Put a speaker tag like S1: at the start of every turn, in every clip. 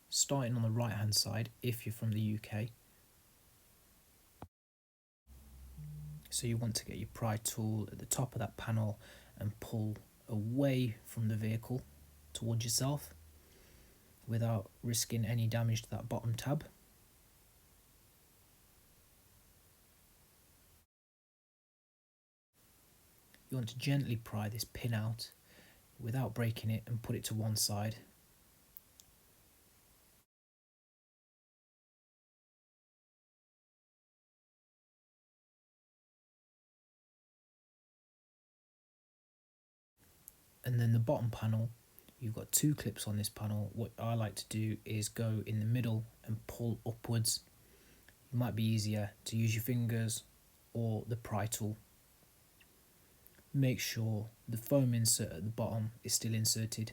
S1: starting on the right hand side if you're from the UK. So you want to get your pry tool at the top of that panel and pull away from the vehicle towards yourself without risking any damage to that bottom tab. You want to gently pry this pin out without breaking it and put it to one side. And then the bottom panel, you've got two clips on this panel. What I like to do is go in the middle and pull upwards. It might be easier to use your fingers or the pry tool. Make sure the foam insert at the bottom is still inserted.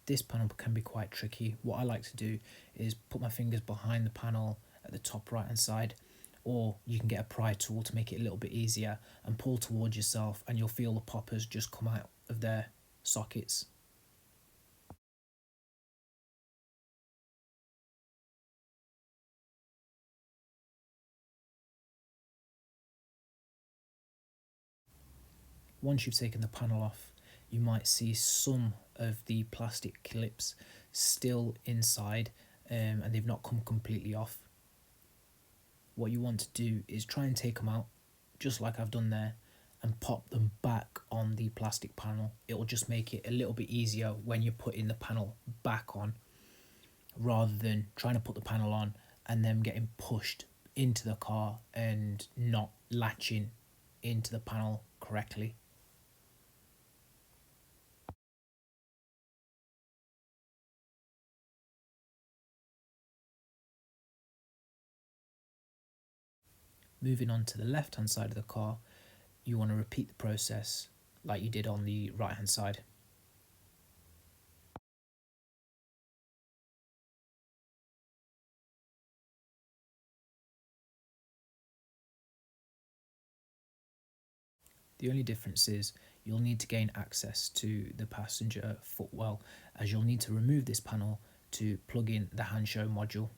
S1: This panel can be quite tricky. What I like to do is put my fingers behind the panel at the top right hand side, or you can get a pry tool to make it a little bit easier and pull towards yourself, and you'll feel the poppers just come out of their sockets. Once you've taken the panel off, you might see some of the plastic clips still inside, and they've not come completely off. What you want to do is try and take them out, just like I've done there, and pop them back on the plastic panel. It will just make it a little bit easier when you're putting the panel back on, rather than trying to put the panel on and then getting pushed into the car and not latching into the panel correctly. Moving on to the left hand side of the car, you want to repeat the process like you did on the right hand side. The only difference is you'll need to gain access to the passenger footwell, as you'll need to remove this panel to plug in the Hansshow module.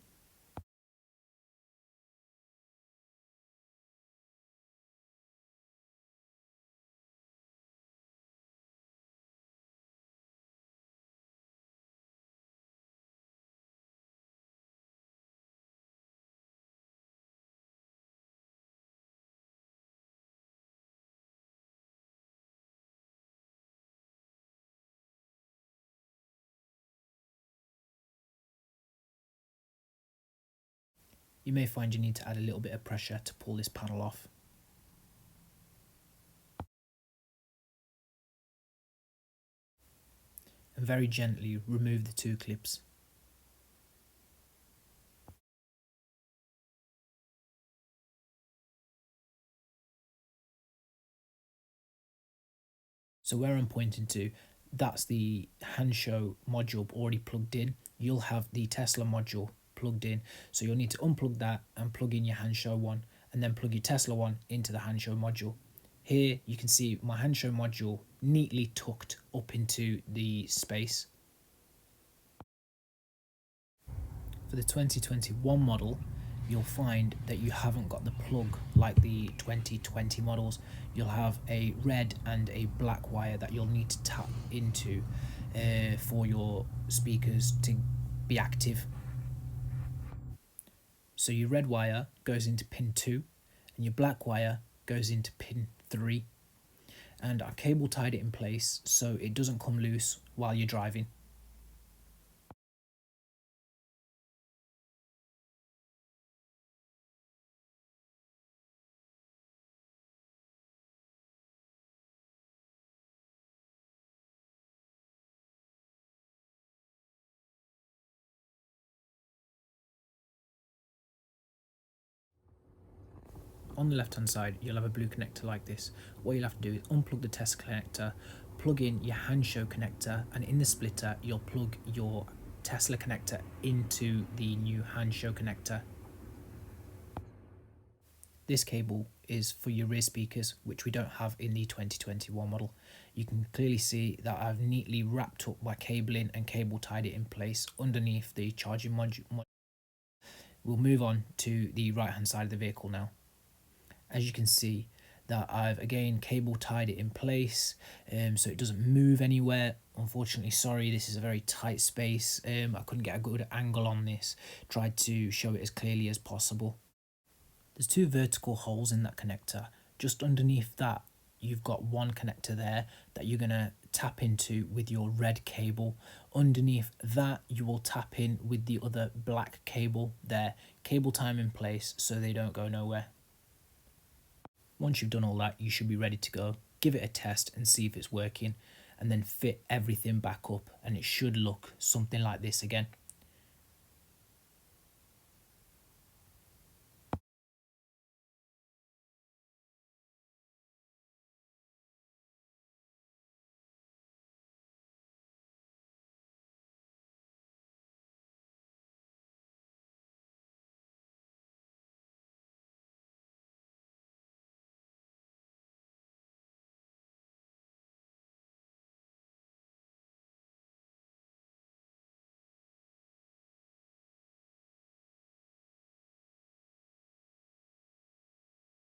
S1: You may find you need to add a little bit of pressure to pull this panel off. And very gently remove the two clips. So where I'm pointing to, that's the Hansshow module already plugged in. You'll have the Tesla module plugged in, so you'll need to unplug that and plug in your Hansshow one, and then plug your Tesla one into the Hansshow module. Here you can see my Hansshow module neatly tucked up into the space. For the 2021 model, you'll find that you haven't got the plug like the 2020 models. You'll have a red and a black wire that you'll need to tap into for your speakers to be active. So your red wire goes into pin 2 and your black wire goes into pin 3, and I cable tied it in place so it doesn't come loose while you're driving. On the left hand side you'll have a blue connector like this. What you'll have to do is unplug the test connector, plug in your Hansshow connector, and in the splitter you'll plug your Tesla connector into the new Hansshow connector. This cable is for your rear speakers, which we don't have in the 2021 model. You can clearly see that I've neatly wrapped up my cabling and cable tied it in place underneath the charging module. We'll move on to the right hand side of the vehicle now. As you can see that I've again cable tied it in place so it doesn't move anywhere. Unfortunately, sorry, this is a very tight space. I couldn't get a good angle on this. Tried to show it as clearly as possible. There's two vertical holes in that connector. Just underneath that, you've got one connector there that you're going to tap into with your red cable. Underneath that, you will tap in with the other black cable there. Cable time in place so they don't go nowhere. Once you've done all that, you should be ready to go. Give it a test and see if it's working, and then fit everything back up, and it should look something like this again.